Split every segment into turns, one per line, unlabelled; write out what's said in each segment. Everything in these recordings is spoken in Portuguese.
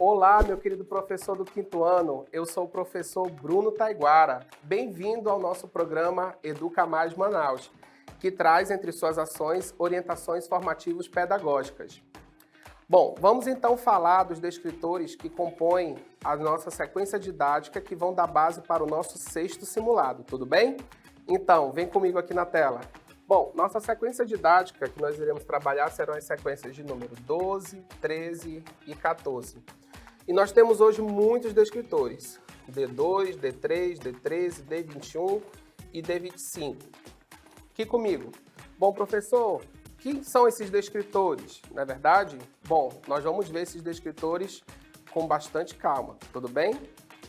Olá, meu querido professor do quinto ano, eu sou o professor Bruno Taiguara. Bem-vindo ao nosso programa Educa Mais Manaus, que traz entre suas ações orientações formativas pedagógicas. Bom, vamos então falar dos descritores que compõem a nossa sequência didática que vão dar base para o nosso sexto simulado, tudo bem? Então, vem comigo aqui na tela. Bom, nossa sequência didática que nós iremos trabalhar serão as sequências de número 12, 13 e 14. E nós temos hoje muitos descritores, D2, D3, D13, D21 e D25. Aqui comigo. Bom, professor, quem são esses descritores? Não é verdade? Bom, nós vamos ver esses descritores com bastante calma, tudo bem?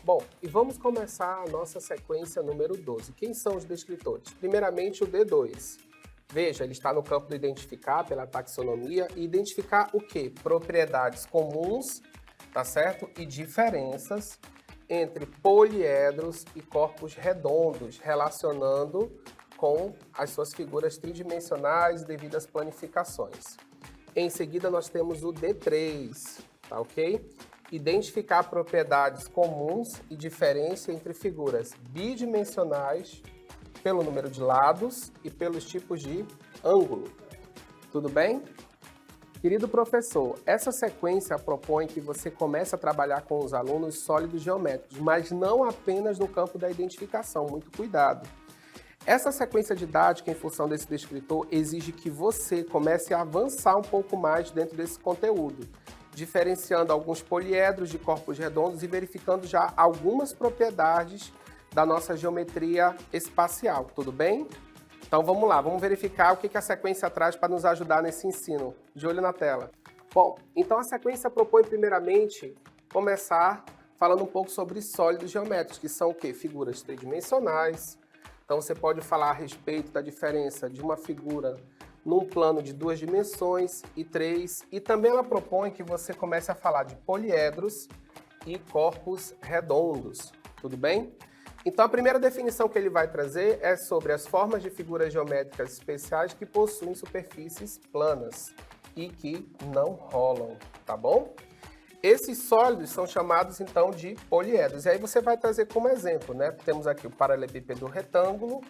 Bom, e vamos começar a nossa sequência número 12. Quem são os descritores? Primeiramente o D2. Veja, ele está no campo do identificar pela taxonomia e identificar o quê? Propriedades comuns, tá certo? E diferenças entre poliedros e corpos redondos, relacionando com as suas figuras tridimensionais e devidas planificações. Em seguida, nós temos o D3, tá ok? Identificar propriedades comuns e diferença entre figuras bidimensionais pelo número de lados e pelos tipos de ângulo. Tudo bem? Querido professor, essa sequência propõe que você comece a trabalhar com os alunos sólidos geométricos, mas não apenas no campo da identificação, muito cuidado. Essa sequência didática, em função desse descritor, exige que você comece a avançar um pouco mais dentro desse conteúdo, diferenciando alguns poliedros de corpos redondos e verificando já algumas propriedades da nossa geometria espacial, tudo bem? Então vamos lá, vamos verificar o que a sequência traz para nos ajudar nesse ensino. De olho na tela. Bom, então a sequência propõe primeiramente começar falando um pouco sobre sólidos geométricos, que são o quê? Figuras tridimensionais. Então você pode falar a respeito da diferença de uma figura num plano de 2 dimensões e 3, e também ela propõe que você comece a falar de poliedros e corpos redondos, tudo bem? Então a primeira definição que ele vai trazer é sobre as formas de figuras geométricas especiais que possuem superfícies planas e que não rolam, tá bom? Esses sólidos são chamados então de poliedros. E aí você vai trazer como exemplo, né? Temos aqui o paralelepípedo retângulo,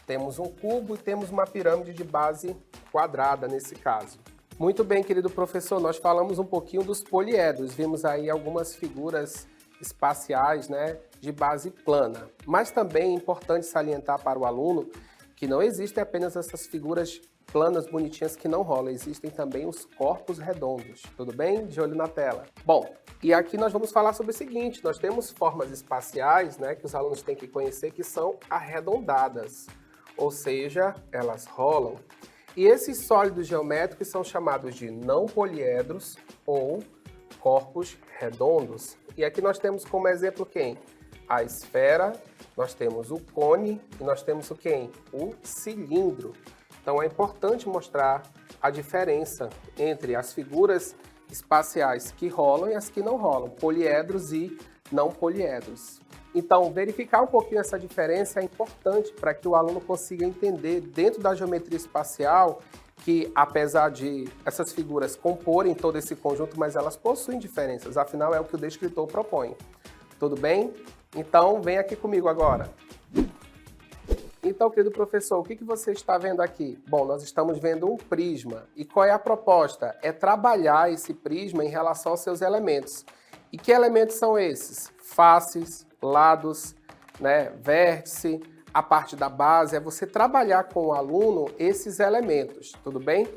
temos um cubo e temos uma pirâmide de base quadrada nesse caso. Muito bem, querido professor, nós falamos um pouquinho dos poliedros, vimos aí algumas figuras espaciais, né, de base plana. Mas também é importante salientar para o aluno que não existem apenas essas figuras planas bonitinhas que não rolam, existem também os corpos redondos, tudo bem? De olho na tela. Bom, e aqui nós vamos falar sobre o seguinte, nós temos formas espaciais, né, que os alunos têm que conhecer, que são arredondadas, ou seja, elas rolam. E esses sólidos geométricos são chamados de não poliedros ou corpos redondos. E aqui nós temos como exemplo quem? A esfera, nós temos o cone e nós temos o quem? O cilindro. Então é importante mostrar a diferença entre as figuras espaciais que rolam e as que não rolam, poliedros e não poliedros. Então, verificar um pouquinho essa diferença é importante para que o aluno consiga entender dentro da geometria espacial que, apesar de essas figuras comporem todo esse conjunto, mas elas possuem diferenças, afinal é o que o descritor propõe. Tudo bem? Então, vem aqui comigo agora. Então, querido professor, o que você está vendo aqui? Bom, nós estamos vendo um prisma. E qual é a proposta? É trabalhar esse prisma em relação aos seus elementos. E que elementos são esses? Faces, lados, né, vértice, a parte da base, é você trabalhar com o aluno esses elementos, tudo bem?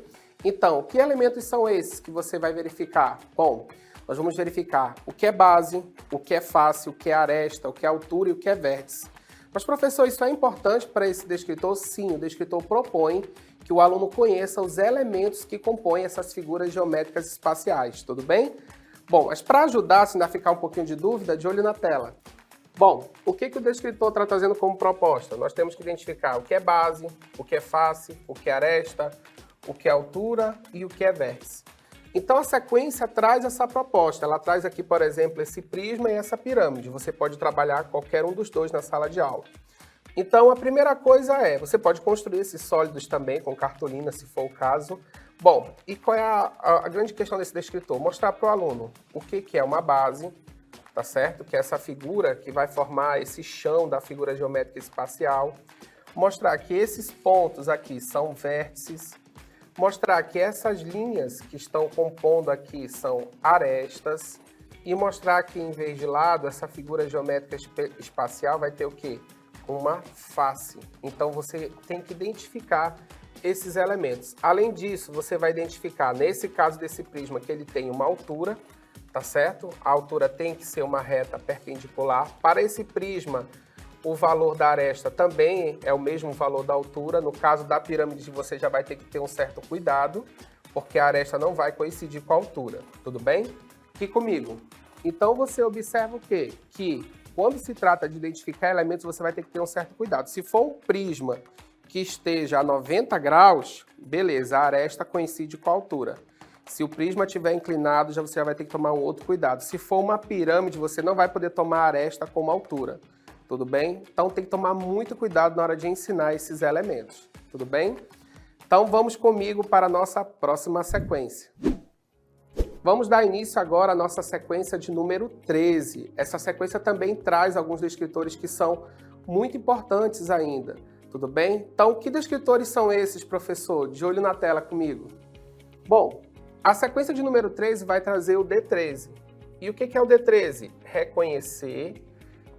Então, que elementos são esses que você vai verificar? Bom, nós vamos verificar o que é base, o que é face, o que é aresta, o que é altura e o que é vértice. Mas, professor, isso é importante para esse descritor? Sim, o descritor propõe que o aluno conheça os elementos que compõem essas figuras geométricas espaciais, tudo bem? Bom, mas para ajudar, se ainda ficar um pouquinho de dúvida, de olho na tela. Bom, o que o descritor está trazendo como proposta? Nós temos que identificar o que é base, o que é face, o que é aresta, o que é altura e o que é vértice. Então a sequência traz essa proposta, ela traz aqui, por exemplo, esse prisma e essa pirâmide. Você pode trabalhar qualquer um dos dois na sala de aula. Então, a primeira coisa você pode construir esses sólidos também com cartolina, se for o caso. Bom, e qual é a grande questão desse descritor? Mostrar para o aluno o que é uma base, tá certo? Que é essa figura que vai formar esse chão da figura geométrica espacial. Mostrar que esses pontos aqui são vértices. Mostrar que essas linhas que estão compondo aqui são arestas. E mostrar que, em vez de lado, essa figura geométrica espacial vai ter o quê? Uma face. Então, você tem que identificar esses elementos. Além disso, você vai identificar, nesse caso desse prisma, que ele tem uma altura, tá certo? A altura tem que ser uma reta perpendicular. Para esse prisma, o valor da aresta também é o mesmo valor da altura. No caso da pirâmide, você já vai ter que ter um certo cuidado, porque a aresta não vai coincidir com a altura, tudo bem? Aqui comigo. Então, você observa o quê? Que quando se trata de identificar elementos, você vai ter que ter um certo cuidado. Se for um prisma que esteja a 90 graus, beleza, a aresta coincide com a altura. Se o prisma estiver inclinado, você já vai ter que tomar um outro cuidado. Se for uma pirâmide, você não vai poder tomar a aresta como altura, tudo bem? Então tem que tomar muito cuidado na hora de ensinar esses elementos, tudo bem? Então vamos comigo para a nossa próxima sequência. Vamos dar início agora à nossa sequência de número 13. Essa sequência também traz alguns descritores que são muito importantes ainda, tudo bem? Então, que descritores são esses, professor? De olho na tela comigo. Bom, a sequência de número 13 vai trazer o D13. E o que é o D13? Reconhecer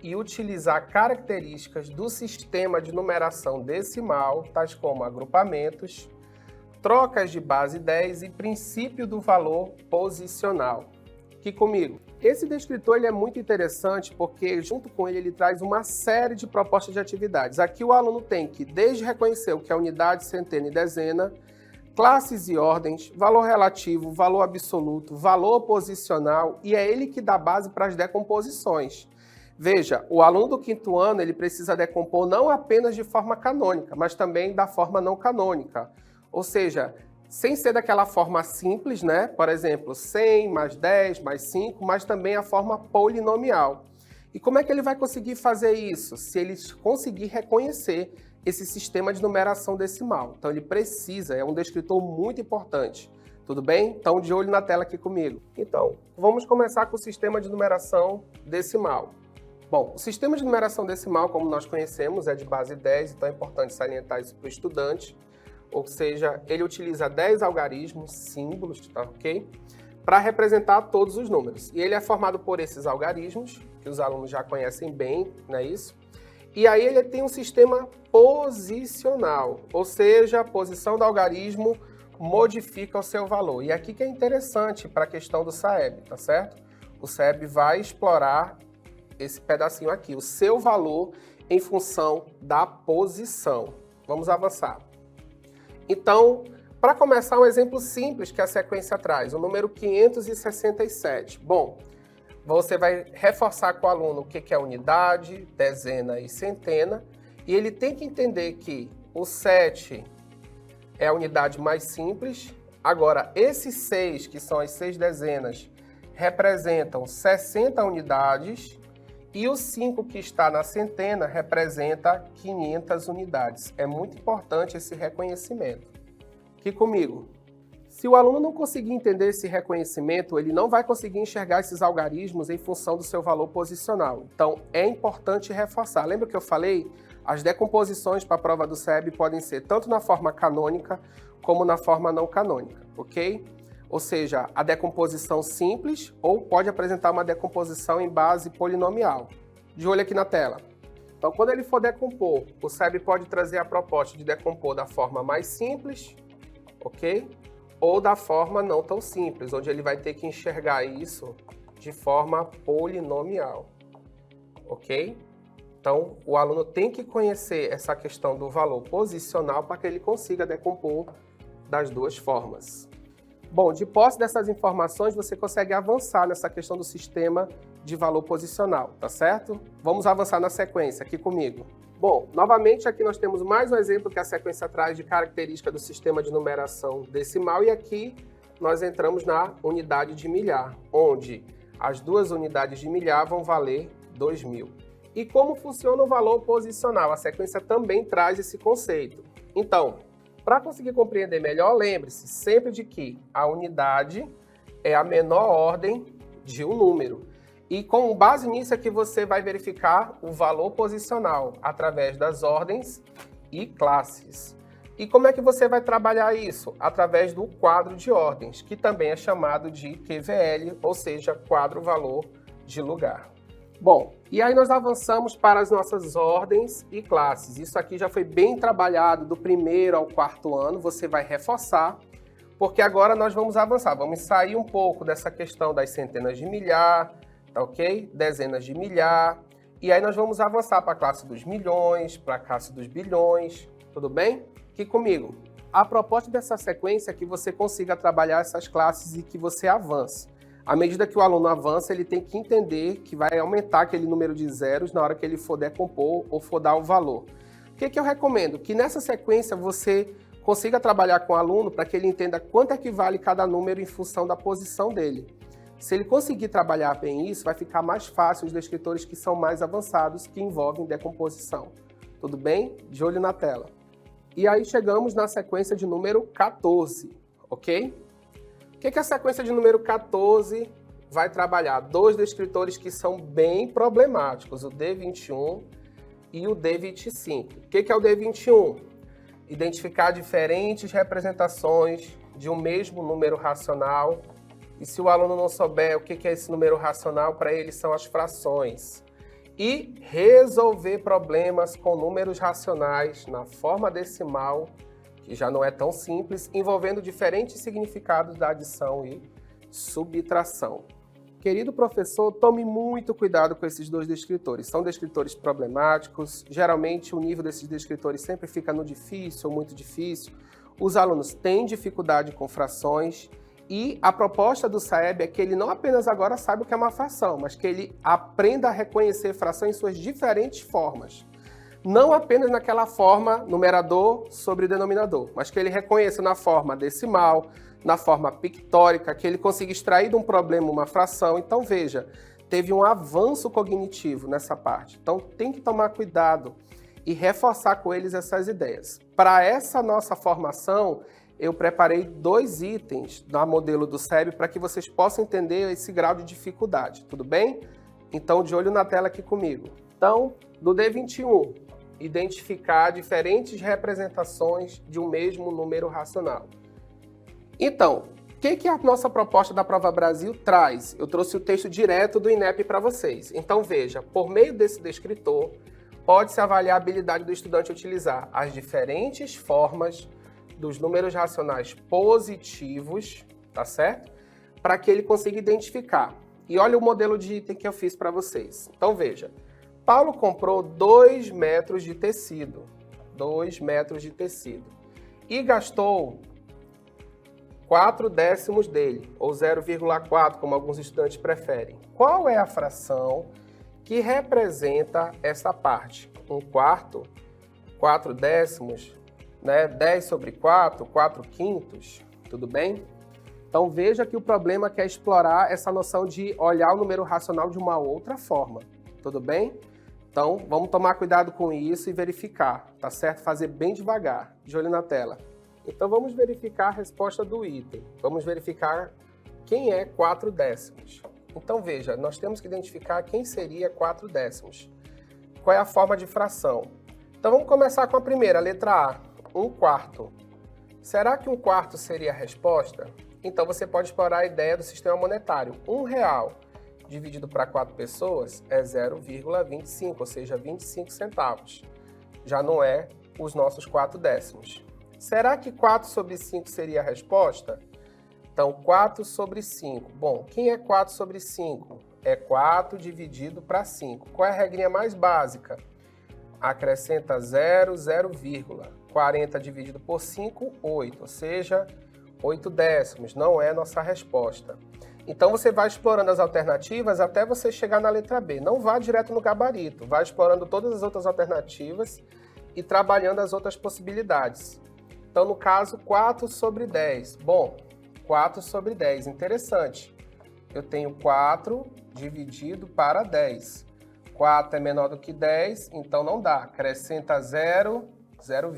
e utilizar características do sistema de numeração decimal, tais como agrupamentos, trocas de base 10 e princípio do valor posicional. Aqui comigo. Esse descritor ele é muito interessante porque, junto com ele traz uma série de propostas de atividades. Aqui o aluno tem que, desde reconhecer o que é unidade, centena e dezena, classes e ordens, valor relativo, valor absoluto, valor posicional, e é ele que dá base para as decomposições. Veja, o aluno do quinto ano ele precisa decompor não apenas de forma canônica, mas também da forma não canônica. Ou seja, sem ser daquela forma simples, né? Por exemplo, 100 mais 10 mais 5, mas também a forma polinomial. E como é que ele vai conseguir fazer isso? Se ele conseguir reconhecer esse sistema de numeração decimal. Então ele precisa, é um descritor muito importante. Tudo bem? Então de olho na tela aqui comigo. Então, vamos começar com o sistema de numeração decimal. Bom, o sistema de numeração decimal, como nós conhecemos, é de base 10, então é importante salientar isso para o estudante. Ou seja, ele utiliza 10 algarismos, símbolos, tá ok? Para representar todos os números. E ele é formado por esses algarismos, que os alunos já conhecem bem, não é isso? E aí ele tem um sistema posicional, ou seja, a posição do algarismo modifica o seu valor. E aqui que é interessante para a questão do SAEB, tá certo? O SAEB vai explorar esse pedacinho aqui, o seu valor em função da posição. Vamos avançar. Então, para começar, um exemplo simples que a sequência traz, o número 567. Bom, você vai reforçar com o aluno o que é unidade, dezena e centena, e ele tem que entender que o 7 é a unidade mais simples. Agora, esses 6, que são as 6 dezenas, representam 60 unidades, e o 5 que está na centena representa 500 unidades. É muito importante esse reconhecimento. Aqui comigo. Se o aluno não conseguir entender esse reconhecimento, ele não vai conseguir enxergar esses algarismos em função do seu valor posicional. Então, é importante reforçar. Lembra que eu falei? As decomposições para a prova do SAEB podem ser tanto na forma canônica como na forma não canônica, ok? Ou seja, a decomposição simples ou pode apresentar uma decomposição em base polinomial. De olho aqui na tela. Então, quando ele for decompor, o SAEB pode trazer a proposta de decompor da forma mais simples, ok? Ou da forma não tão simples, onde ele vai ter que enxergar isso de forma polinomial, ok? Então, o aluno tem que conhecer essa questão do valor posicional para que ele consiga decompor das duas formas. Bom, de posse dessas informações, você consegue avançar nessa questão do sistema de valor posicional, tá certo? Vamos avançar na sequência aqui comigo. Bom, novamente aqui nós temos mais um exemplo que a sequência traz de característica do sistema de numeração decimal e aqui nós entramos na unidade de milhar, onde as duas unidades de milhar vão valer 2000. E como funciona o valor posicional? A sequência também traz esse conceito. Então, para conseguir compreender melhor, lembre-se sempre de que a unidade é a menor ordem de um número. E com base nisso é que você vai verificar o valor posicional através das ordens e classes. E como é que você vai trabalhar isso? Através do quadro de ordens, que também é chamado de QVL, ou seja, quadro valor de lugar. Bom, e aí nós avançamos para as nossas ordens e classes. Isso aqui já foi bem trabalhado do primeiro ao quarto ano, você vai reforçar, porque agora nós vamos avançar. Vamos sair um pouco dessa questão das centenas de milhar, tá ok? Dezenas de milhar. E aí nós vamos avançar para a classe dos milhões, para a classe dos bilhões, tudo bem? Aqui comigo. A proposta dessa sequência é que você consiga trabalhar essas classes e que você avance. À medida que o aluno avança, ele tem que entender que vai aumentar aquele número de zeros na hora que ele for decompor ou for dar o valor. O que eu recomendo? Que nessa sequência você consiga trabalhar com o aluno para que ele entenda quanto é que vale cada número em função da posição dele. Se ele conseguir trabalhar bem isso, vai ficar mais fácil os descritores que são mais avançados, que envolvem decomposição. Tudo bem? De olho na tela. E aí chegamos na sequência de número 14, ok? O que a sequência de número 14 vai trabalhar? Dois descritores que são bem problemáticos, o D21 e o D25. O que é o D21? Identificar diferentes representações de um mesmo número racional. E se o aluno não souber o que é esse número racional, para ele são as frações. E resolver problemas com números racionais na forma decimal, que já não é tão simples, envolvendo diferentes significados da adição e subtração. Querido professor, tome muito cuidado com esses dois descritores. São descritores problemáticos, geralmente o nível desses descritores sempre fica no difícil ou muito difícil. Os alunos têm dificuldade com frações. E a proposta do SAEB é que ele não apenas agora saiba o que é uma fração, mas que ele aprenda a reconhecer fração em suas diferentes formas. Não apenas naquela forma numerador sobre denominador, mas que ele reconheça na forma decimal, na forma pictórica, que ele consiga extrair de um problema uma fração. Então veja, teve um avanço cognitivo nessa parte. Então tem que tomar cuidado e reforçar com eles essas ideias. Para essa nossa formação, eu preparei 2 itens da modelo do SAEB para que vocês possam entender esse grau de dificuldade, tudo bem? Então, de olho na tela aqui comigo. Então, do D21, identificar diferentes representações de um mesmo número racional. Então, o que a nossa proposta da Prova Brasil traz? Eu trouxe o texto direto do INEP para vocês. Então, veja, por meio desse descritor, pode-se avaliar a habilidade do estudante utilizar as diferentes formas dos números racionais positivos, tá certo? Para que ele consiga identificar. E olha o modelo de item que eu fiz para vocês. Então veja, Paulo comprou 2 metros de tecido, 2 metros de tecido, e gastou 4/10 dele, ou 0,4, como alguns estudantes preferem. Qual é a fração que representa essa parte? 1/4, 4/10, né? 10 sobre 4, 4/5, tudo bem? Então veja que o problema é explorar essa noção de olhar o número racional de uma outra forma, tudo bem? Então vamos tomar cuidado com isso e verificar, tá certo? Fazer bem devagar, de olho na tela. Então vamos verificar a resposta do item, vamos verificar quem é 4/10. Então veja, nós temos que identificar quem seria 4/10. Qual é a forma de fração? Então vamos começar com a primeira, a letra A. 1/4. Será que 1/4 seria a resposta? Então você pode explorar a ideia do sistema monetário. R$1 dividido para 4 pessoas é 0,25, ou seja, 25 centavos. Já não é os nossos 4/10. Será que 4 sobre 5 seria a resposta? Então, 4 sobre 5. Bom, quem é 4 sobre 5? É 4 dividido para 5. Qual é a regrinha mais básica? Acrescenta 0, 0, 40 dividido por 5, 8, ou seja, 8/10, não é nossa resposta. Então você vai explorando as alternativas até você chegar na letra B. Não vá direto no gabarito, vai explorando todas as outras alternativas e trabalhando as outras possibilidades. Então, no caso, 4 sobre 10. Bom, 4 sobre 10, interessante. Eu tenho 4 dividido para 10. 4 é menor do que 10, então não dá. Acrescenta 0, 0,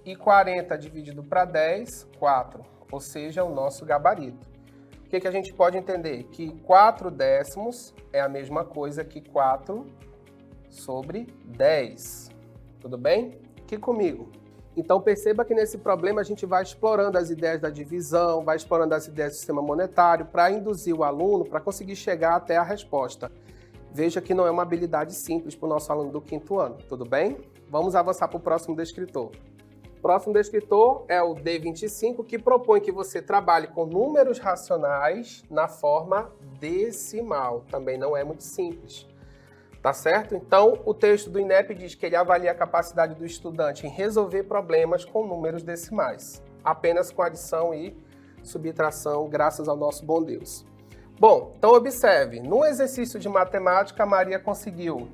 e 40 dividido para 10, 4, ou seja, o nosso gabarito. O que a gente pode entender? Que 4 décimos é a mesma coisa que 4 sobre 10. Tudo bem? Aqui comigo. Então perceba que nesse problema a gente vai explorando as ideias da divisão, vai explorando as ideias do sistema monetário para induzir o aluno para conseguir chegar até a resposta. Veja que não é uma habilidade simples para o nosso aluno do 5º ano, tudo bem? Vamos avançar para o próximo descritor. O próximo descritor é o D25, que propõe que você trabalhe com números racionais na forma decimal. Também não é muito simples. Tá certo? Então, o texto do INEP diz que ele avalia a capacidade do estudante em resolver problemas com números decimais, apenas com adição e subtração, graças ao nosso bom Deus. Bom, então observe, no exercício de matemática, Maria conseguiu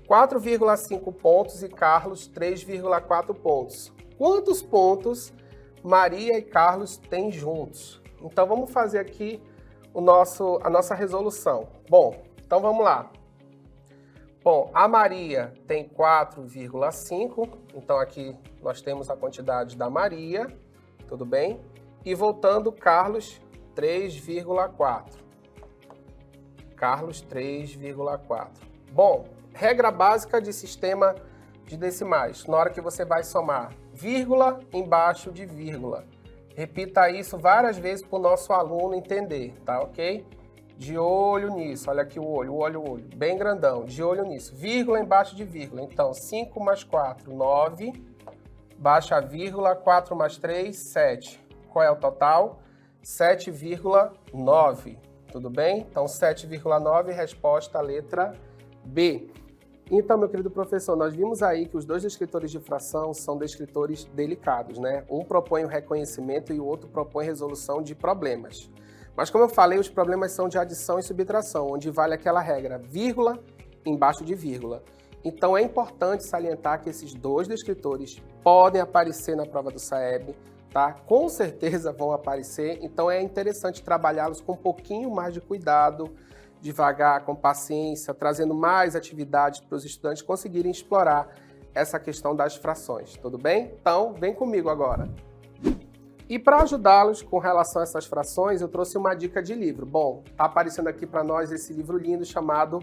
4,5 pontos e Carlos 3,4 pontos. Quantos pontos Maria e Carlos têm juntos? Então, vamos fazer aqui a nossa resolução. Bom, então vamos lá. Bom, a Maria tem 4,5, então aqui nós temos a quantidade da Maria, tudo bem? E voltando, Carlos, 3,4. Carlos, 3,4. Bom, regra básica de sistema de decimais. Na hora que você vai somar vírgula embaixo de vírgula. Repita isso várias vezes para o nosso aluno entender, tá ok? De olho nisso, olha aqui o olho, bem grandão, de olho nisso. Vírgula embaixo de vírgula, então 5 mais 4, 9, baixa a vírgula, 4 mais 3, 7. Qual é o total? 7,9, tudo bem? Então 7,9, resposta letra B. Então, meu querido professor, nós vimos aí que os dois descritores de fração são descritores delicados, né? Um propõe o reconhecimento e o outro propõe resolução de problemas. Mas como eu falei, os problemas são de adição e subtração, onde vale aquela regra, vírgula embaixo de vírgula. Então é importante salientar que esses dois descritores podem aparecer na prova do SAEB, tá? Com certeza vão aparecer, então é interessante trabalhá-los com um pouquinho mais de cuidado, devagar, com paciência, trazendo mais atividades para os estudantes conseguirem explorar essa questão das frações, tudo bem? Então, vem comigo agora. E para ajudá-los com relação a essas frações, eu trouxe uma dica de livro. Bom, está aparecendo aqui para nós esse livro lindo chamado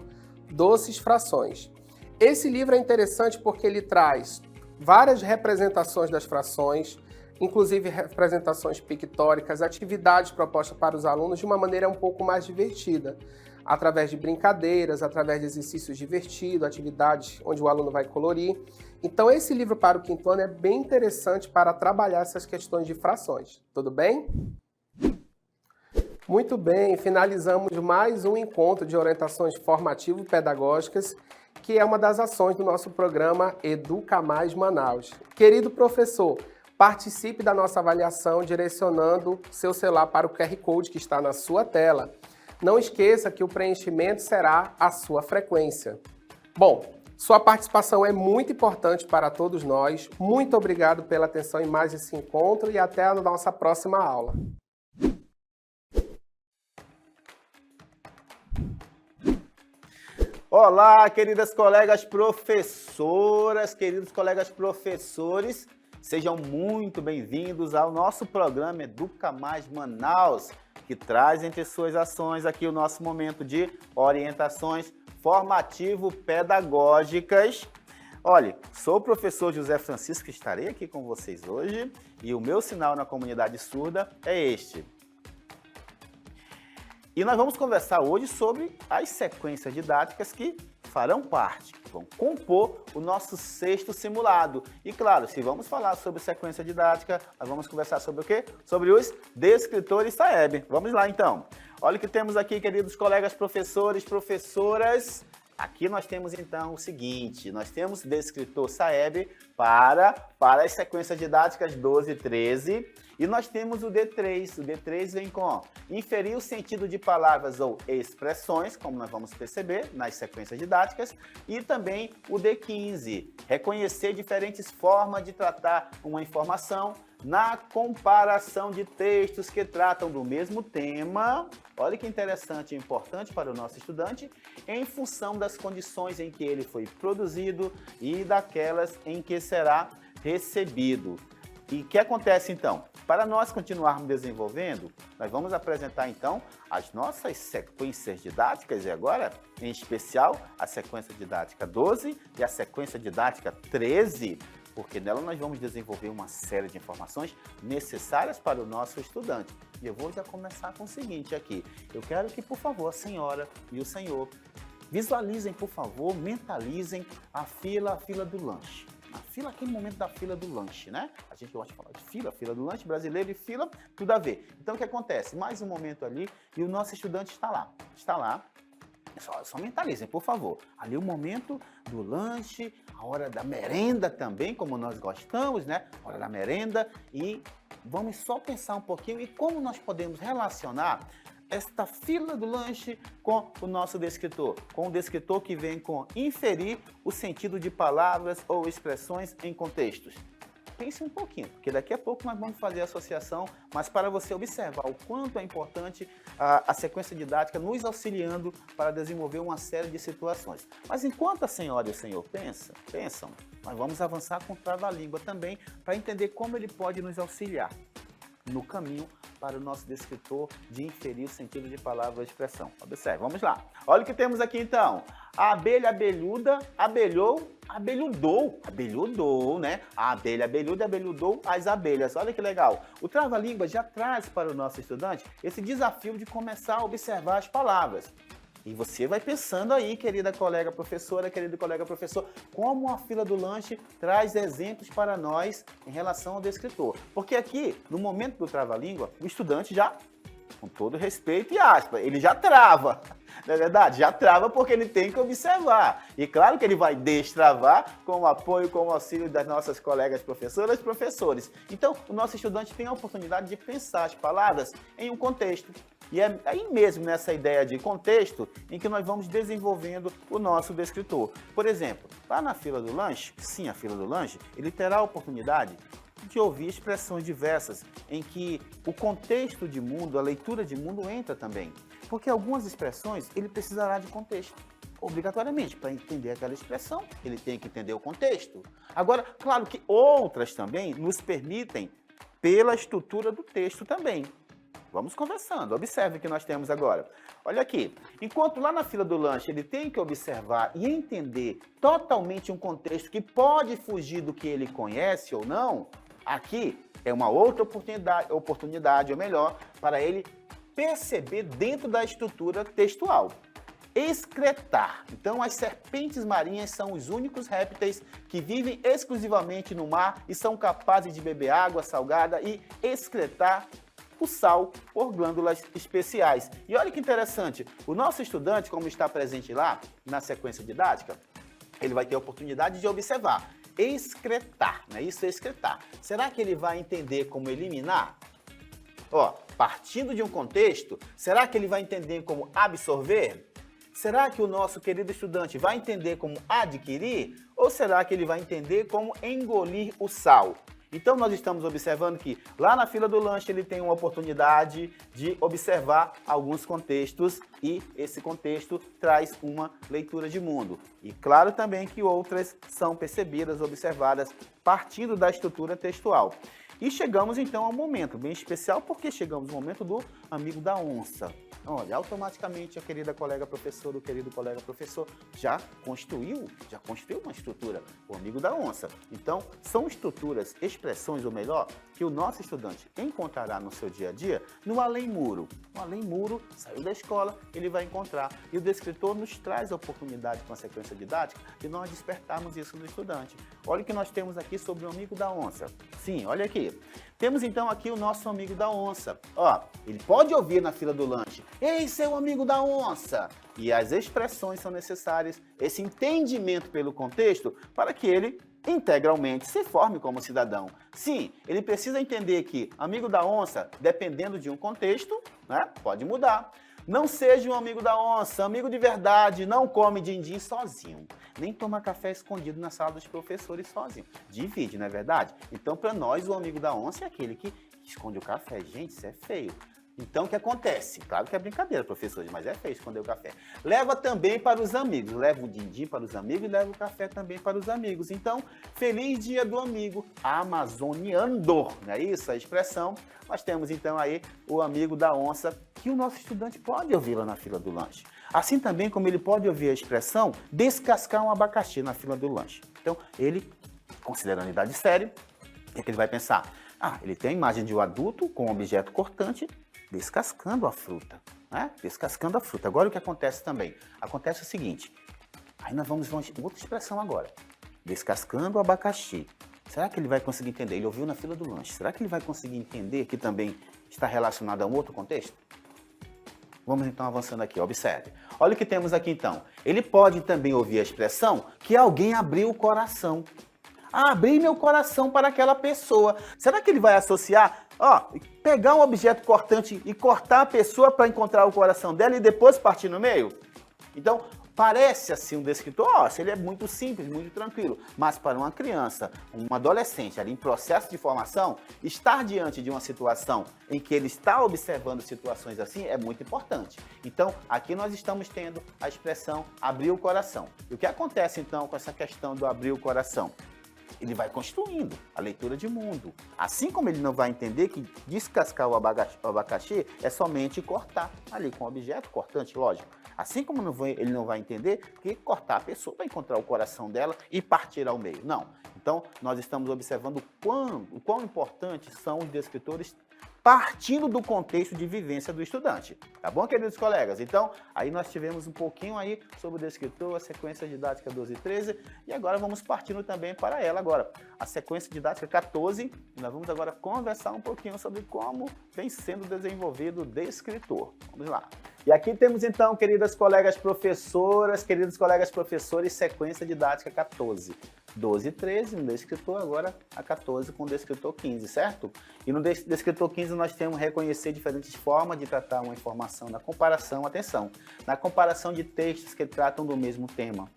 Doces Frações. Esse livro é interessante porque ele traz várias representações das frações, inclusive representações pictóricas, atividades propostas para os alunos de uma maneira um pouco mais divertida, através de brincadeiras, através de exercícios divertidos, atividades onde o aluno vai colorir. Então, esse livro para o 5º ano é bem interessante para trabalhar essas questões de frações. Tudo bem? Muito bem, finalizamos mais um encontro de orientações formativo-pedagógicas, que é uma das ações do nosso programa Educa Mais Manaus. Querido professor, participe da nossa avaliação direcionando seu celular para o QR Code que está na sua tela. Não esqueça que o preenchimento será a sua frequência. Bom, sua participação é muito importante para todos nós. Muito obrigado pela atenção em mais esse encontro e até a nossa próxima aula.
Olá, queridas colegas professoras, queridos colegas professores, sejam muito bem-vindos ao nosso programa Educa Mais Manaus, que traz entre suas ações aqui o nosso momento de orientações formativo-pedagógicas. Olha, sou o professor José Francisco, estarei aqui com vocês hoje e o meu sinal na comunidade surda é este. E nós vamos conversar hoje sobre as sequências didáticas que farão parte, que vão compor o nosso 6º simulado. E claro, se vamos falar sobre sequência didática, nós vamos conversar sobre o quê? Sobre os descritores SAEB. Vamos lá então. Olha o que temos aqui, queridos colegas professores, professoras. Aqui nós temos então o seguinte, nós temos descritor SAEB para as sequências didáticas 12 e 13, e nós temos o D3. O D3 vem com inferir o sentido de palavras ou expressões, como nós vamos perceber nas sequências didáticas, e também o D15, reconhecer diferentes formas de tratar uma informação, na comparação de textos que tratam do mesmo tema, olha que interessante e importante para o nosso estudante, em função das condições em que ele foi produzido e daquelas em que será recebido. E o que acontece então? Para nós continuarmos desenvolvendo, nós vamos apresentar então as nossas sequências didáticas e agora, em especial, a sequência didática 12 e a sequência didática 13, porque nela nós vamos desenvolver uma série de informações necessárias para o nosso estudante. E eu vou já começar com o seguinte aqui. Eu quero que, por favor, a senhora e o senhor visualizem, por favor, mentalizem a fila do lanche. A fila, aquele momento da fila do lanche, né? A gente gosta de falar de fila do lanche brasileiro e fila, tudo a ver. Então, o que acontece? Mais um momento ali e o nosso estudante está lá. Só mentalizem, por favor. Ali o momento do lanche, a hora da merenda também, como nós gostamos, né? A hora da merenda. E vamos só pensar um pouquinho e como nós podemos relacionar esta fila do lanche com o nosso descritor, com o descritor que vem com inferir o sentido de palavras ou expressões em contextos. Pense um pouquinho, porque daqui a pouco nós vamos fazer a associação, mas para você observar o quanto é importante a sequência didática nos auxiliando para desenvolver uma série de situações. Mas enquanto a senhora e o senhor pensam, nós vamos avançar com o trava-língua também para entender como ele pode nos auxiliar no caminho para o nosso descritor de inferir o sentido de palavra ou expressão. Observe, vamos lá. Olha o que temos aqui então. A abelha abelhuda abelhudou, né? A abelha abelhuda abelhudou as abelhas. Olha que legal. O trava-língua já traz para o nosso estudante esse desafio de começar a observar as palavras. E você vai pensando aí, querida colega professora, querido colega professor, como a fila do lanche traz exemplos para nós em relação ao descritor. Porque aqui, no momento do trava-língua, o estudante já, com todo respeito e aspas, ele já trava. Não é verdade? Já trava porque ele tem que observar. E claro que ele vai destravar com o apoio, com o auxílio das nossas colegas professoras e professores. Então, o nosso estudante tem a oportunidade de pensar as palavras em um contexto. E é aí mesmo nessa ideia de contexto em que nós vamos desenvolvendo o nosso descritor. Por exemplo, lá na fila do lanche, sim, a fila do lanche, ele terá a oportunidade de ouvir expressões diversas em que o contexto de mundo, a leitura de mundo entra também. Porque algumas expressões ele precisará de contexto. Obrigatoriamente, para entender aquela expressão, ele tem que entender o contexto. Agora, claro que outras também nos permitem pela estrutura do texto também. Vamos conversando, observe o que nós temos agora. Olha aqui, enquanto lá na fila do lanche ele tem que observar e entender totalmente um contexto que pode fugir do que ele conhece ou não, aqui é uma outra oportunidade, ou melhor, para ele perceber dentro da estrutura textual. Excretar. Então, as serpentes marinhas são os únicos répteis que vivem exclusivamente no mar e são capazes de beber água salgada e excretar o sal por glândulas especiais. E olha que interessante, o nosso estudante, como está presente lá na sequência didática, ele vai ter a oportunidade de observar, excretar, não é isso? Excretar. Será que ele vai entender como eliminar? Ó, partindo de um contexto, será que ele vai entender como absorver? Será que o nosso querido estudante vai entender como adquirir? Ou será que ele vai entender como engolir o sal? Então, nós estamos observando que lá na fila do lanche ele tem uma oportunidade de observar alguns contextos e esse contexto traz uma leitura de mundo. E claro também que outras são percebidas, observadas, partindo da estrutura textual. E chegamos então ao momento bem especial, porque chegamos ao momento do amigo da onça. Olha, automaticamente a querida colega professora, o querido colega professor já construiu uma estrutura, o amigo da onça. Então, são estruturas, expressões, ou melhor, que o nosso estudante encontrará no seu dia a dia no além-muro. O além-muro, saiu da escola, ele vai encontrar. E o descritor nos traz a oportunidade, com a sequência didática, de nós despertarmos isso no estudante. Olha o que nós temos aqui sobre o amigo da onça. Sim, olha aqui. Temos então aqui o nosso amigo da onça. Ó, ele pode ouvir na fila do lanche: "Ei, seu amigo da onça!" E as expressões são necessárias, esse entendimento pelo contexto, para que ele integralmente se forme como cidadão. Sim, ele precisa entender que amigo da onça, dependendo de um contexto, né, pode mudar. Não seja um amigo da onça, amigo de verdade, não come din-din sozinho. Nem toma café escondido na sala dos professores sozinho. Divide, não é verdade? Então, para nós, o amigo da onça é aquele que esconde o café. Gente, isso é feio. Então, o que acontece? Claro que é brincadeira, professores, mas é feio esconder o café. Leva também para os amigos. Leva o din-din para os amigos e leva o café também para os amigos. Então, feliz dia do amigo amazoniano. Não é isso a expressão? Nós temos, então, aí o amigo da onça, que o nosso estudante pode ouvir lá na fila do lanche. Assim também como ele pode ouvir a expressão descascar um abacaxi na fila do lanche. Então, ele, considerando a idade séria, o que ele vai pensar? Ele tem a imagem de um adulto com um objeto cortante descascando a fruta, né? Descascando a fruta. Agora o que acontece também? Acontece o seguinte, aí nós vamos ver outra expressão agora. Descascando o abacaxi. Será que ele vai conseguir entender? Ele ouviu na fila do lanche. Será que ele vai conseguir entender que também está relacionado a um outro contexto? Vamos então avançando aqui, observe. Olha o que temos aqui então. Ele pode também ouvir a expressão que alguém abriu o coração. Abri meu coração para aquela pessoa. Será que ele vai associar, pegar um objeto cortante e cortar a pessoa para encontrar o coração dela e depois partir no meio? Então, parece assim um descritor, ele é muito simples, muito tranquilo. Mas para uma criança, um adolescente ali em processo de formação, estar diante de uma situação em que ele está observando situações assim é muito importante. Então, aqui nós estamos tendo a expressão abrir o coração. E o que acontece então com essa questão do abrir o coração? Ele vai construindo a leitura de mundo. Assim como ele não vai entender que descascar o abacaxi é somente cortar ali com o objeto cortante, lógico. Assim como ele não vai entender que cortar a pessoa para encontrar o coração dela e partir ao meio. Não. Então, nós estamos observando o quão importantes são os descritores partindo do contexto de vivência do estudante. Tá bom, queridos colegas? Então, aí nós tivemos um pouquinho aí sobre o descritor, a sequência didática 12 e 13, e agora vamos partindo também para ela agora. A sequência didática 14, nós vamos agora conversar um pouquinho sobre como vem sendo desenvolvido o descritor. Vamos lá. E aqui temos então, queridas colegas professoras, queridos colegas professores, sequência didática 14. 12 e 13 no descritor, agora a 14 com o descritor 15, certo? E no descritor 15 nós temos reconhecer diferentes formas de tratar uma informação na comparação, atenção, na comparação de textos que tratam do mesmo tema.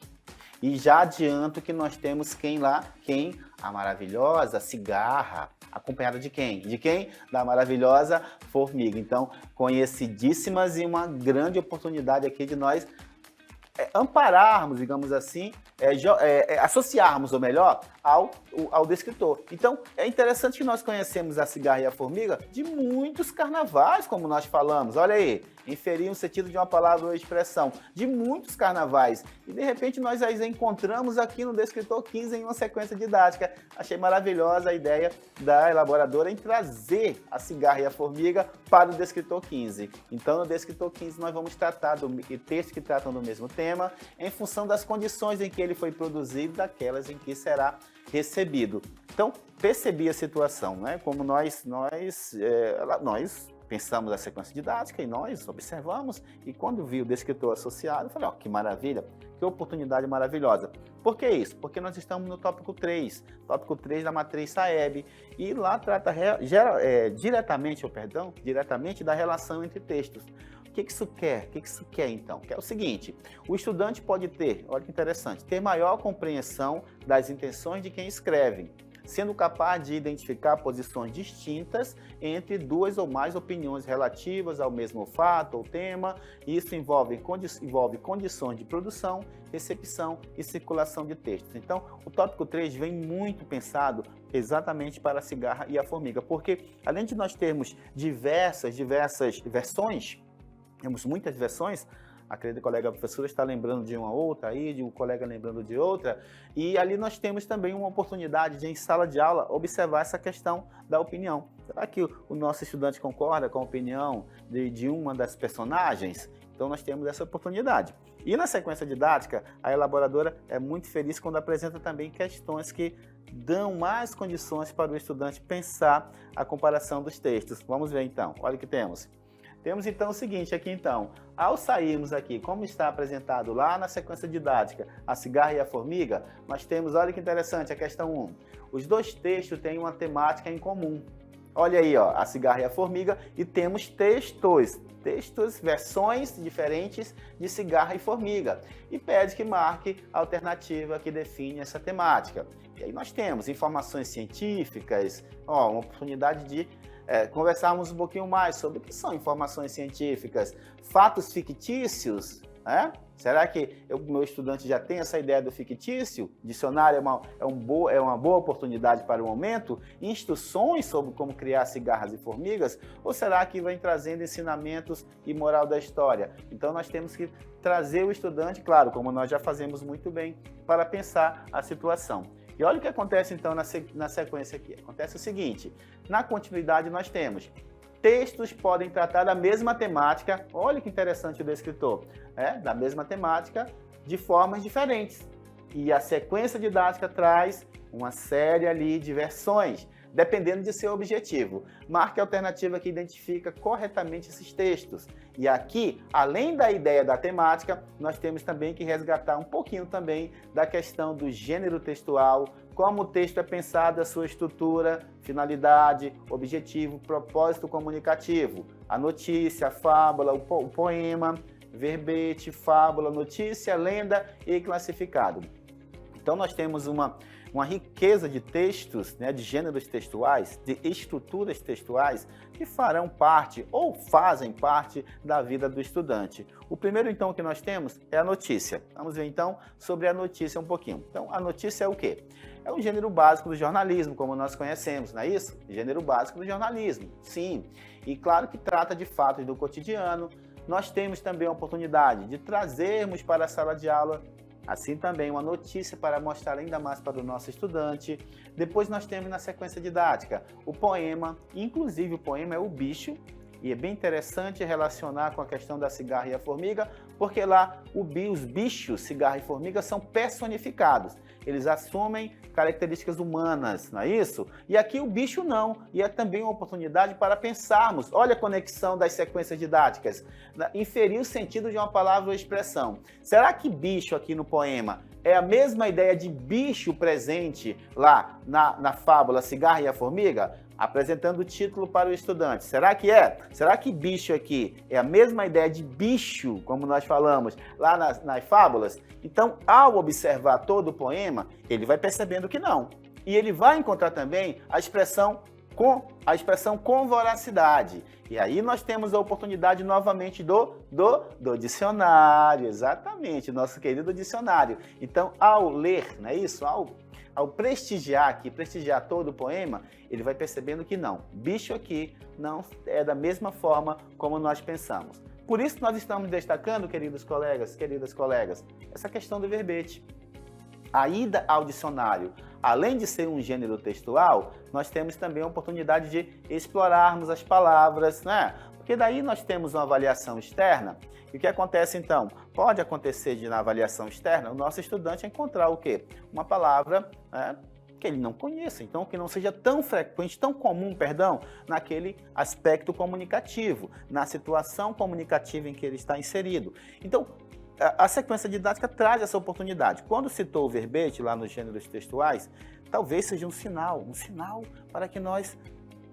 E já adianto que nós temos quem lá? Quem? A maravilhosa cigarra. Acompanhada de quem? De quem? Da maravilhosa formiga. Então, conhecidíssimas e uma grande oportunidade aqui de nós ampararmos, digamos assim, associarmos, ou melhor, ao descritor. Então, é interessante que nós conhecemos a cigarra e a formiga de muitos carnavais, como nós falamos. Olha aí, inferir um sentido de uma palavra ou expressão, de muitos carnavais. E, de repente, nós as encontramos aqui no descritor 15 em uma sequência didática. Achei maravilhosa a ideia da elaboradora em trazer a cigarra e a formiga para o descritor 15. Então, no descritor 15, nós vamos tratar de textos que tratam do mesmo tema, em função das condições em que ele foi produzido, daquelas em que será recebido. Então, percebi a situação, né? Como nós pensamos a sequência didática e nós observamos, e quando vi o descritor associado, eu falei, que maravilha, que oportunidade maravilhosa. Por que isso? Porque nós estamos no tópico 3 da matriz SAEB, e lá trata diretamente da relação entre textos. O que isso quer? O que isso quer, então? Quer o seguinte, o estudante pode ter, olha que interessante, ter maior compreensão das intenções de quem escreve, sendo capaz de identificar posições distintas entre duas ou mais opiniões relativas ao mesmo fato ou tema. Isso envolve condições de produção, recepção e circulação de textos. Então, o tópico 3 vem muito pensado exatamente para a cigarra e a formiga, porque além de nós termos diversas versões, temos muitas versões, a querida colega professora está lembrando de uma outra aí, de um colega lembrando de outra, e ali nós temos também uma oportunidade de, em sala de aula, observar essa questão da opinião. Será que o nosso estudante concorda com a opinião de uma das personagens? Então nós temos essa oportunidade. E na sequência didática, a elaboradora é muito feliz quando apresenta também questões que dão mais condições para o estudante pensar a comparação dos textos. Vamos ver então, olha o que temos. Temos então o seguinte aqui então, ao sairmos aqui, como está apresentado lá na sequência didática, a cigarra e a formiga, nós temos, olha que interessante, a questão 1. Os dois textos têm uma temática em comum. Olha aí, a cigarra e a formiga, e temos textos textos, versões diferentes de cigarra e formiga. E pede que marque a alternativa que define essa temática. E aí nós temos informações científicas, uma oportunidade de conversarmos um pouquinho mais sobre o que são informações científicas, fatos fictícios, né? Será que o meu estudante já tem essa ideia do fictício? Dicionário é uma boa oportunidade para o momento? Instruções sobre como criar cigarras e formigas? Ou será que vem trazendo ensinamentos e moral da história? Então nós temos que trazer o estudante, claro, como nós já fazemos muito bem, para pensar a situação. E olha o que acontece então na sequência aqui. Acontece o seguinte, na continuidade nós temos textos podem tratar da mesma temática, olha que interessante o descritor, da mesma temática de formas diferentes. E a sequência didática traz uma série ali de versões, dependendo de seu objetivo. Marque a alternativa que identifica corretamente esses textos. E aqui, além da ideia da temática, nós temos também que resgatar um pouquinho também da questão do gênero textual, como o texto é pensado, a sua estrutura, finalidade, objetivo, propósito comunicativo, a notícia, a fábula, o poema, verbete, fábula, notícia, lenda e classificado. Então nós temos uma riqueza de textos, de gêneros textuais, de estruturas textuais que farão parte ou fazem parte da vida do estudante. O primeiro, então, que nós temos é a notícia. Vamos ver, então, sobre a notícia um pouquinho. Então, a notícia é o quê? É um gênero básico do jornalismo, como nós conhecemos, não é isso? Gênero básico do jornalismo, sim. E claro que trata de fatos do cotidiano. Nós temos também a oportunidade de trazermos para a sala de aula assim também uma notícia para mostrar ainda mais para o nosso estudante. Depois nós temos na sequência didática o poema, inclusive o poema é o bicho, e é bem interessante relacionar com a questão da cigarra e a formiga, porque lá os bichos, cigarra e formiga, são personificados. Eles assumem características humanas, não é isso? E aqui o bicho não, e é também uma oportunidade para pensarmos, olha a conexão das sequências didáticas, inferir o sentido de uma palavra ou expressão. Será que bicho aqui no poema é a mesma ideia de bicho presente lá na fábula Cigarra e a Formiga? Apresentando o título para o estudante. Será que é? Será que bicho aqui é a mesma ideia de bicho, como nós falamos lá nas fábulas? Então, ao observar todo o poema, ele vai percebendo que não. E ele vai encontrar também a expressão com voracidade. E aí nós temos a oportunidade novamente do dicionário, exatamente, nosso querido dicionário. Então, ao ler, não é isso? Ao prestigiar todo o poema, ele vai percebendo que não, bicho aqui não é da mesma forma como nós pensamos. Por isso nós estamos destacando, queridas colegas, essa questão do verbete. A ida ao dicionário, além de ser um gênero textual, nós temos também a oportunidade de explorarmos as palavras, né? Porque daí nós temos uma avaliação externa. E o que acontece então? Pode acontecer na avaliação externa o nosso estudante encontrar o quê? Uma palavra que ele não conheça, então que não seja tão frequente, tão comum, naquele aspecto comunicativo, na situação comunicativa em que ele está inserido. Então, a sequência didática traz essa oportunidade. Quando citou o verbete lá nos gêneros textuais, talvez seja um sinal para que nós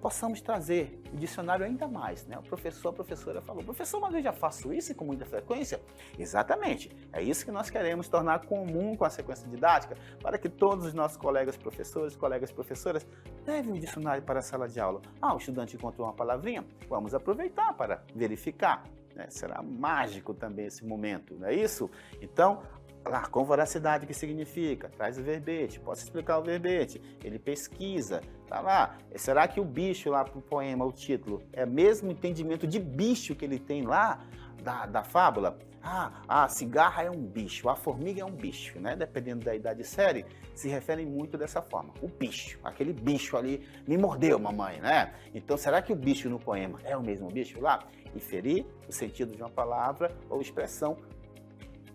possamos trazer o dicionário ainda mais, né? O professor, a professora falou, professor, mas eu já faço isso com muita frequência? Exatamente, é isso que nós queremos tornar comum com a sequência didática, para que todos os nossos colegas professores, colegas professoras, levem o dicionário para a sala de aula. O estudante encontrou uma palavrinha, vamos aproveitar para verificar, né? Será mágico também esse momento, não é isso? Então, lá, com voracidade, o que significa? Traz o verbete, posso explicar o verbete, ele pesquisa, tá lá. Será que o bicho lá pro poema, o título, é o mesmo entendimento de bicho que ele tem lá da fábula? A cigarra é um bicho, a formiga é um bicho, né? Dependendo da idade e série, se referem muito dessa forma. O bicho, aquele bicho ali, me mordeu, mamãe, né? Então, será que o bicho no poema é o mesmo bicho lá? Inferir o sentido de uma palavra ou expressão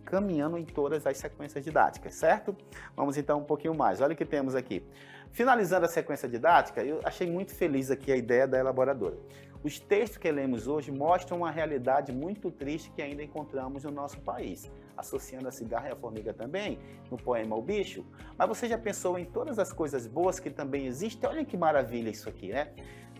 caminhando em todas as sequências didáticas, certo? Vamos então um pouquinho mais. Olha o que temos aqui. Finalizando a sequência didática, eu achei muito feliz aqui a ideia da elaboradora. Os textos que lemos hoje mostram uma realidade muito triste que ainda encontramos no nosso país, associando a cigarra e a formiga também, no poema O Bicho. Mas você já pensou em todas as coisas boas que também existem? Olha que maravilha isso aqui, né?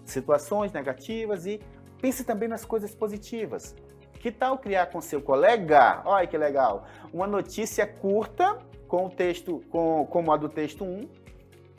Situações negativas e pense também nas coisas positivas. Que tal criar com seu colega, olha que legal, uma notícia curta com o texto, como a do texto 1,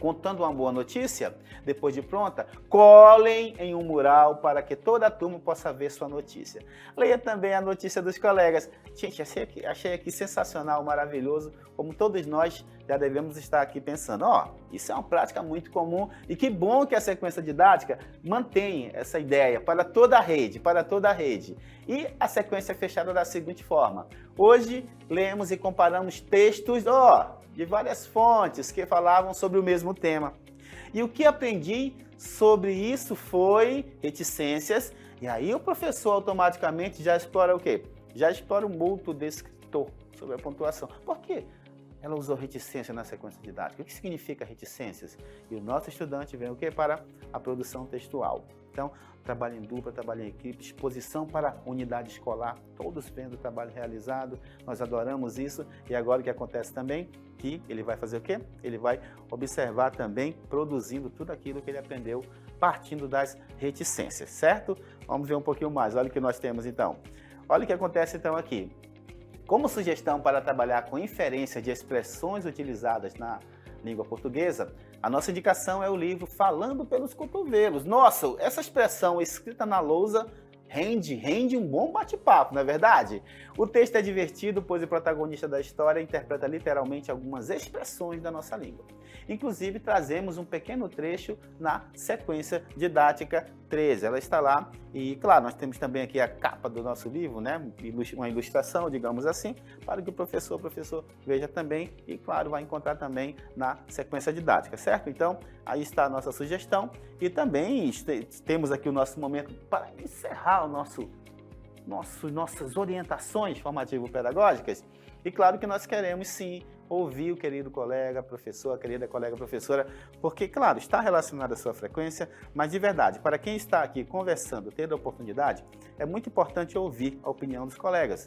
contando uma boa notícia, depois de pronta, colhem em um mural para que toda a turma possa ver sua notícia. Leia também a notícia dos colegas. Gente, achei aqui sensacional, maravilhoso, como todos nós já devemos estar aqui pensando. Isso é uma prática muito comum e que bom que a sequência didática mantém essa ideia para toda a rede, E a sequência é fechada da seguinte forma. Hoje, lemos e comparamos textos, de várias fontes que falavam sobre o mesmo tema. E o que aprendi sobre isso foi reticências, e aí o professor automaticamente já explora o quê? Já explora o mútuo descritor sobre a pontuação. Por quê? Ela usou reticência na sequência didática. O que significa reticências? E o nosso estudante vem o quê? Para a produção textual. Então, trabalho em dupla, trabalho em equipe, exposição para unidade escolar, todos vendo o trabalho realizado, nós adoramos isso. E agora o que acontece também? Que ele vai fazer o quê? Ele vai observar também, produzindo tudo aquilo que ele aprendeu, partindo das reticências, certo? Vamos ver um pouquinho mais, olha o que nós temos então. Olha o que acontece então aqui. Como sugestão para trabalhar com inferência de expressões utilizadas na língua portuguesa, a nossa indicação é o livro Falando pelos Cotovelos. Nossa, essa expressão escrita na lousa rende um bom bate-papo, não é verdade? O texto é divertido, pois o protagonista da história interpreta literalmente algumas expressões da nossa língua. Inclusive, trazemos um pequeno trecho na sequência didática 13. Ela está lá e, claro, nós temos também aqui a capa do nosso livro, né? Uma ilustração, digamos assim, para que o professor veja também e, claro, vai encontrar também na sequência didática, certo? Então, aí está a nossa sugestão e também temos aqui o nosso momento para encerrar nossas orientações formativo-pedagógicas. E claro que nós queremos sim ouvir o querido colega professor, a querida colega professora, porque, claro, está relacionado à sua frequência, mas de verdade, para quem está aqui conversando, tendo a oportunidade, é muito importante ouvir a opinião dos colegas.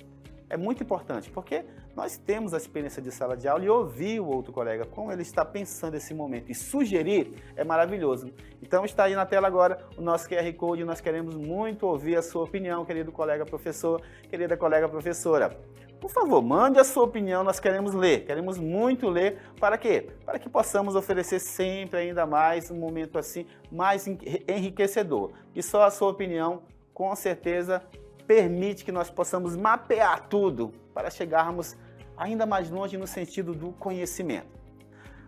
É muito importante, porque nós temos a experiência de sala de aula e ouvir o outro colega, como ele está pensando nesse momento e sugerir é maravilhoso. Então está aí na tela agora o nosso QR Code e nós queremos muito ouvir a sua opinião, querido colega professor, querida colega professora. Por favor, mande a sua opinião, nós queremos ler, queremos muito ler, para quê? Para que possamos oferecer sempre ainda mais um momento assim, mais enriquecedor. E só a sua opinião, com certeza, permite que nós possamos mapear tudo para chegarmos ainda mais longe no sentido do conhecimento.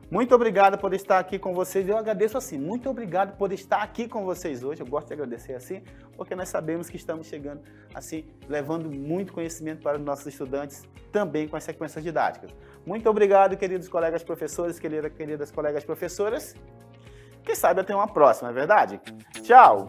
Muito obrigado por estar aqui com vocês. Eu agradeço assim, muito obrigado por estar aqui com vocês hoje. Eu gosto de agradecer assim, porque nós sabemos que estamos chegando assim, levando muito conhecimento para os nossos estudantes, também com as sequências didáticas. Muito obrigado, queridos colegas professores, queridas colegas professoras. Quem sabe até uma próxima, é verdade? Tchau!